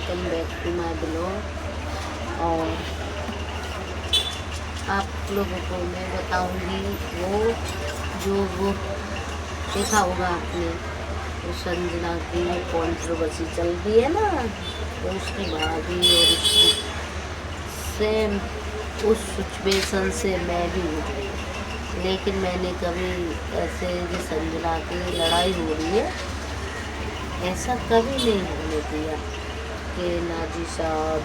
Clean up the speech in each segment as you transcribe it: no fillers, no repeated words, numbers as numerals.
Welcome back to my blog. और आप लोगों को मैं बताऊंगी वो देखा होगा आपने, तो संजना की कंट्रोवर्सी चल रही है ना, तो उसकी भाभी और उसकी सेम उस सिचुएशन से मैं भी गुजरी। लेकिन मैंने कभी ऐसे जो संजना की लड़ाई हो रही है ऐसा कभी नहीं होने दिया कि नाजी साहब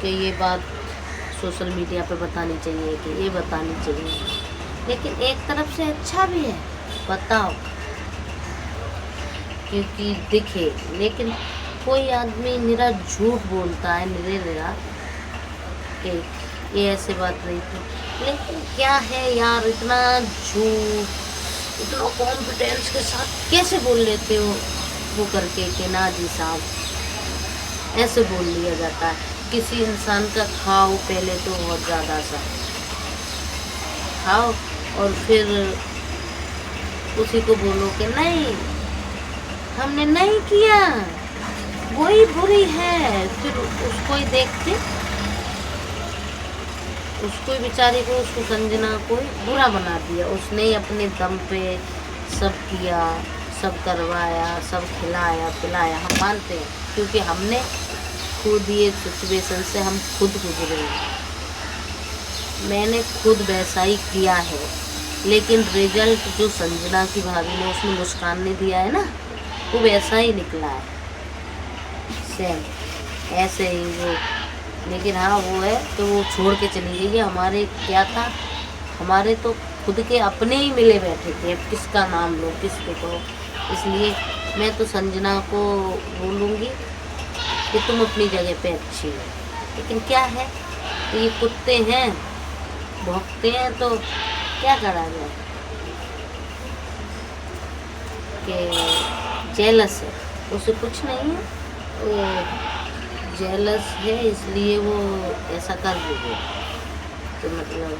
कि ये बात सोशल मीडिया पे बतानी चाहिए कि ये बतानी चाहिए। लेकिन एक तरफ से अच्छा भी है, बताओ, क्योंकि दिखे। लेकिन कोई आदमी निरा झूठ बोलता है, निरा कि ये ऐसे बात नहीं थी। लेकिन क्या है यार, इतना झूठ, इतना कॉन्फिडेंस के साथ कैसे बोल लेते हो वो करके कि ना जी साहब, ऐसे बोल लिया जाता है। किसी इंसान का खाओ पहले तो बहुत ज़्यादा सा खाओ और फिर उसी को बोलो कि नहीं हमने नहीं किया, वही बुरी है। फिर उसको ही देखते, उसको बेचारी को, उसको संजना को बुरा बना दिया। उसने ही अपने दम पे सब किया, सब करवाया, सब खिलाया पिलाया। हम मानते हैं क्योंकि हमने खुद ये सिचुएशन से हम खुद गुजरे हैं, मैंने खुद वैसा ही किया है। लेकिन रिजल्ट जो संजना की भाभी ने उसमें मुस्कान ने दिया है ना, वो वैसा ही निकला है, सेम ऐसे ही वो। लेकिन हाँ वो है तो वो छोड़ के चली गई है। हमारे क्या था, हमारे तो खुद के अपने ही मिले बैठे थे, अब किसका नाम लो किसको कहो। इसलिए मैं तो संजना को बोलूँगी कि तुम अपनी जगह पे अच्छी हो। लेकिन क्या है, तो ये कुत्ते हैं, भौंकते हैं, तो क्या करा जाए कि जेलस है, उसे कुछ नहीं है, वो जेलस है इसलिए वो ऐसा कर रही है। तो मतलब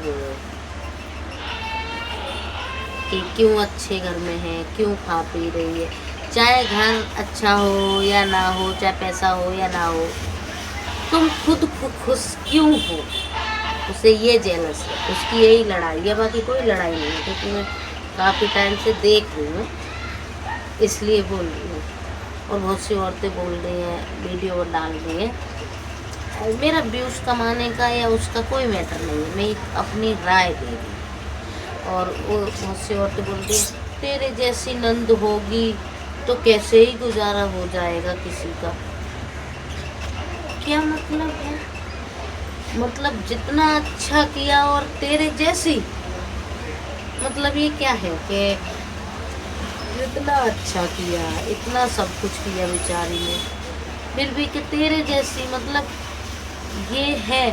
कि क्यों अच्छे घर में है, क्यों खा पी रही है, चाहे घर अच्छा हो या ना हो, चाहे पैसा हो या ना हो, तुम खुद खुश क्यों हो, उसे ये जेलस है, उसकी यही लड़ाई है। बाकी कोई लड़ाई नहीं है, क्योंकि मैं काफ़ी टाइम से देख रही हूँ इसलिए बोल रही हूँ। और बहुत सी औरतें बोल रही हैं, वीडियो डाल रही हैं। मेरा व्यूज़ कमाने का या उसका कोई मैटर नहीं है, मैं एक अपनी राय दे रही हूँ। और वो बहुत सी औरतें बोलती हैं तेरे जैसी नंद होगी तो कैसे ही गुजारा हो जाएगा किसी का। क्या मतलब है, मतलब जितना अच्छा किया और तेरे जैसी, मतलब ये क्या है कि जितना अच्छा किया, इतना सब कुछ किया बेचारी ने, फिर भी कि तेरे जैसी, मतलब ये है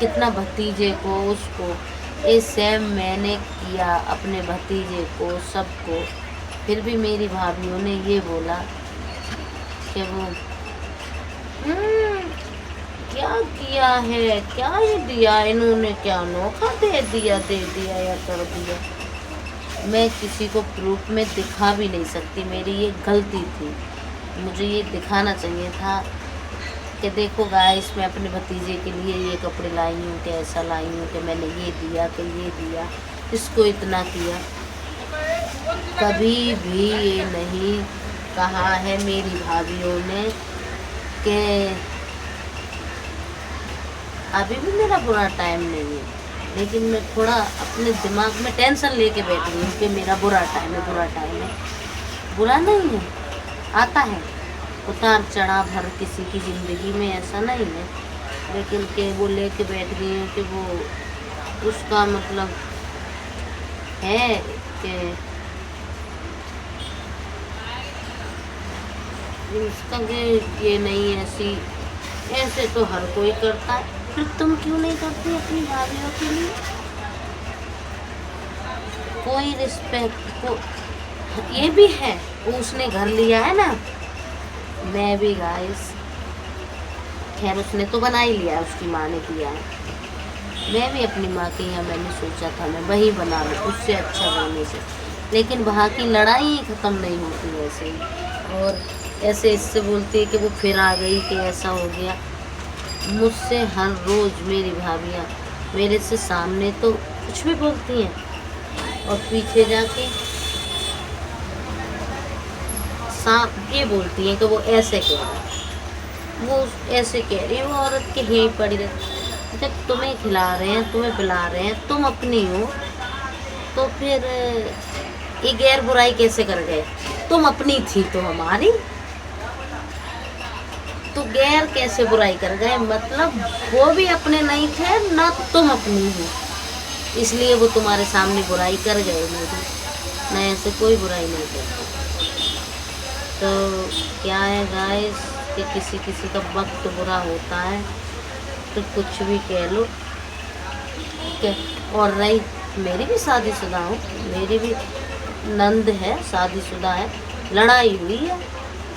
कितना भतीजे को, उसको ये सेम मैंने किया अपने भतीजे को, सबको। फिर भी मेरी भाभीयों ने ये बोला कि वो क्या किया है, क्या ये दिया इन्होंने, क्या अनोखा दे दिया या कर दिया। मैं किसी को प्रूफ में दिखा भी नहीं सकती, मेरी ये गलती थी। मुझे ये दिखाना चाहिए था कि देखो गाइस, मैं अपने भतीजे के लिए ये कपड़े लाई हूँ, कि ऐसा लाई हूँ, कि मैंने ये दिया, कि ये दिया, इसको इतना किया। कभी भी ये नहीं कहा है मेरी भाभीयों ने कि अभी भी मेरा बुरा टाइम नहीं है। लेकिन मैं थोड़ा अपने दिमाग में टेंशन लेके बैठ रही हूँ कि मेरा बुरा टाइम है, बुरा टाइम है। बुरा नहीं है, आता है उतार चढ़ाव हर किसी की ज़िंदगी में, ऐसा नहीं है। लेकिन कि वो लेके बैठ गई हैं कि वो उसका मतलब है कि उसका ये नहीं ऐसी, ऐसे तो हर कोई करता है। फिर तुम क्यों नहीं करती अपनी भाभीयों के लिए कोई रिस्पेक्ट को? ये भी है, उसने घर लिया है ना, मैं भी गाइस, खैर उसने तो बना ही लिया है, उसकी माँ ने किया है। मैं भी अपनी माँ के यहाँ मैंने सोचा था मैं वही बना लूँ, उससे अच्छा बनने से। लेकिन वहाँ की लड़ाई ख़त्म नहीं होती वैसे ही। और ऐसे इससे बोलती है कि वो फिर आ गई, कि ऐसा हो गया। मुझसे हर रोज़ मेरी भाभियाँ मेरे से सामने तो कुछ भी बोलती हैं और पीछे जाके ये बोलती हैं कि वो ऐसे कह रहा है, वो ऐसे कह रही है, वो औरत के यहीं पड़ी रहती। जब तुम्हें खिला रहे हैं, तुम्हें पिला रहे हैं, तुम अपनी हो, तो फिर ये गैर बुराई कैसे कर गए? तुम अपनी थी तो हमारी, तो गैर कैसे बुराई कर गए? मतलब वो भी अपने नहीं थे ना, तुम अपनी हो, इसलिए वो तुम्हारे सामने बुराई कर गए मेरी। मैं ऐसे कोई बुराई नहीं करता। तो क्या है गाइस कि किसी किसी का वक्त बुरा होता है तो कुछ भी कह लो, ठीक है। और रही, मेरी भी शादीशुदा हूँ, मेरी भी नंद है, शादीशुदा है, लड़ाई हुई है,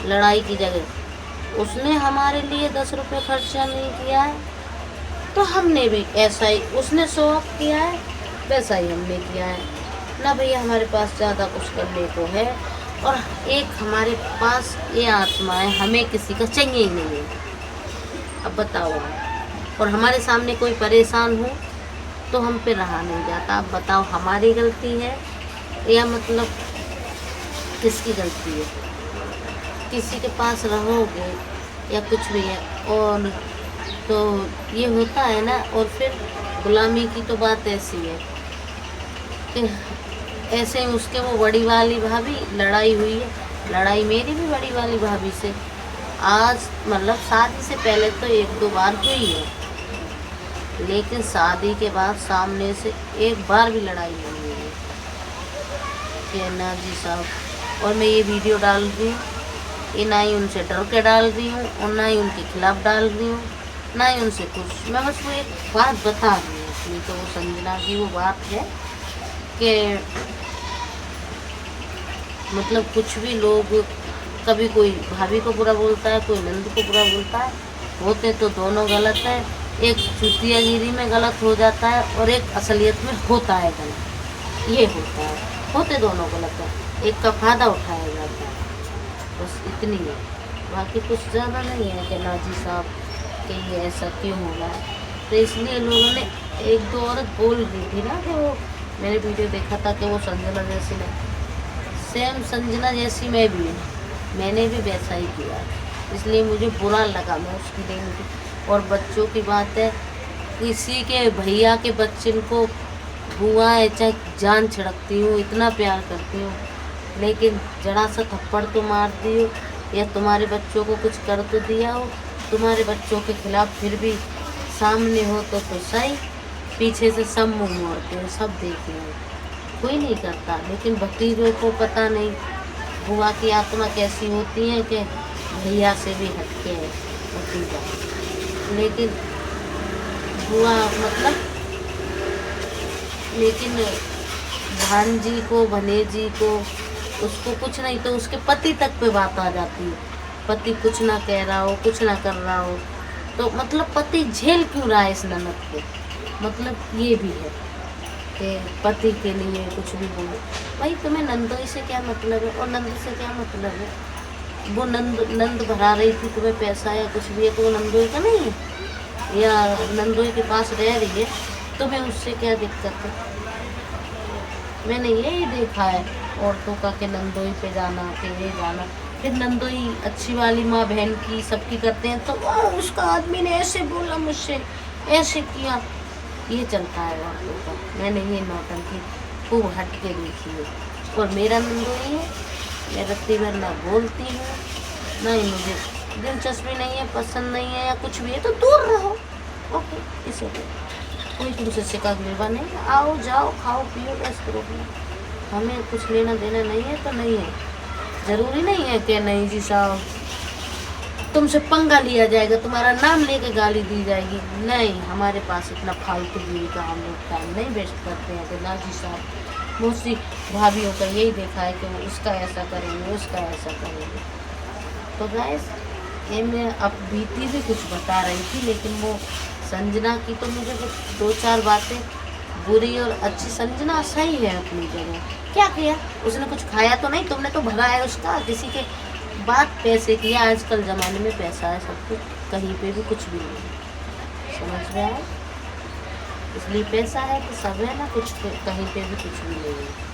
लड़ाई की जगह उसने हमारे लिए 10 रुपये खर्चा नहीं किया है, तो हमने भी ऐसा ही, उसने शो ऑफ किया है वैसा ही हमने किया है ना भैया। हमारे पास ज़्यादा कुछ करने को है, और एक हमारे पास ये आत्मा है, हमें किसी का चाहिए ही नहीं है। अब बताओ आप, और हमारे सामने कोई परेशान हो तो हम पे रहा नहीं जाता। अब बताओ हमारी गलती है या मतलब किसकी गलती है? किसी के पास रहोगे या कुछ भी है, और तो ये होता है ना। और फिर गुलामी की तो बात ऐसी है कि ऐसे ही उसके वो बड़ी वाली भाभी, लड़ाई हुई है, लड़ाई मेरी भी बड़ी वाली भाभी से आज मतलब शादी से पहले तो 1-2 बार हुई है, लेकिन शादी के बाद सामने से एक बार भी लड़ाई नहीं हुई है कि ना जी साहब। और मैं ये वीडियो डाल रही हूँ, ये ना ही उनसे डर के डाल रही हूँ और ना ही उनके खिलाफ डाल रही हूँ, ना ही उनसे कुछ। मैं बस वो एक बात बता रही हूँ अपनी, तो वो संजना की वो बात है कि मतलब कुछ भी लोग, कभी कोई भाभी को बुरा बोलता है, कोई नंद को बुरा बोलता है, होते तो दोनों गलत है। एक चुतियागिरी में गलत हो जाता है और एक असलियत में होता है गलत, ये होता है, होते दोनों गलत है, एक का फ़ायदा उठाया जाता है, बस इतनी है। बाकी कुछ ज़्यादा नहीं है कि ना जी साहब कि ये ऐसा क्यों हो रहा है। तो इसलिए लोगों ने, 1-2 औरत बोल रही थी ना कि वो, मैंने वीडियो देखा था कि वो संजना जैसी नहीं, सेम संजना जैसी मैं भी हूँ, मैंने भी वैसा ही किया, इसलिए मुझे बुरा लगा, मैं उसकी नहीं थी। और बच्चों की बात है, किसी के भैया के बच्चे को बुआ है चाहे जान छिड़कती हूँ, इतना प्यार करती हूँ, लेकिन जरा सा थप्पड़ तो मार दी हो या तुम्हारे बच्चों को कुछ कर तो दिया हो, तुम्हारे बच्चों के खिलाफ फिर भी सामने हो तो सही, पीछे से सब मुँह मोड़ते हैं, सब देखे हैं, कोई नहीं करता। लेकिन भतीजों को पता नहीं बुआ की आत्मा कैसी होती है कि भैया से भी हटके है भतीजा, लेकिन बुआ मतलब, लेकिन भांजी को, भनेजी को, उसको कुछ नहीं तो उसके पति तक पे बात आ जाती है, पति कुछ ना कह रहा हो, कुछ ना कर रहा हो, तो मतलब पति झेल क्यों रहा है इस ननद को? मतलब ये भी है कि पति के लिए कुछ भी बोलो। भाई तुम्हें नंदोई से क्या मतलब है और नंद से क्या मतलब है? वो नंद भरा रही थी तुम्हें पैसा या कुछ भी है तो वो नंदोई का नहीं है, या नंदोई के पास रह रही है, तुम्हें उससे क्या दिक्कत है? मैंने यही देखा है औरतों का कि नंदोई पे जाना, कि ये जाना, फिर नंदोई अच्छी वाली माँ बहन की सबकी करते हैं तो उसका आदमी ने ऐसे बोला मुझसे, ऐसे किया, ये चलता है औरतों का। मैंने ये नौटंकी खूब हट के देखी है। और मेरा नंदोई है, मैं रत्ती भर ना बोलती हूँ, ना ही मुझे दिलचस्पी नहीं है, पसंद नहीं है या कुछ भी है तो दूर रहो, ओके, इसे कोई तुमसे शिकायत निर्भर नहीं, आओ जाओ खाओ पियो बस करो, हमें कुछ लेना देना नहीं है तो नहीं है। ज़रूरी नहीं है कि नहीं जी साहब तुमसे पंगा लिया जाएगा, तुम्हारा नाम लेके गाली दी जाएगी, नहीं, हमारे पास इतना फालतू गिरी का हम लोग टाइम नहीं वेस्ट करते हैं कि ना जी साहब। बहुत सी भाभीयों का यही देखा है कि वो उसका ऐसा करेंगे, उसका ऐसा करेंगे। तो गाइस ये मैं अब बीती भी कुछ बता रही थी, लेकिन वो संजना की तो मुझे 2-4 बातें बुरी और अच्छी। संजना सही है अपनी जगह, क्या किया उसने? कुछ खाया तो नहीं, तुमने तो भगाया उसका, किसी के बात पैसे की है, आजकल ज़माने में पैसा है सब कुछ, कहीं पे भी कुछ भी नहीं, समझ में आया। इसलिए पैसा है तो सब है ना, कुछ कहीं पे भी कुछ भी नहीं है।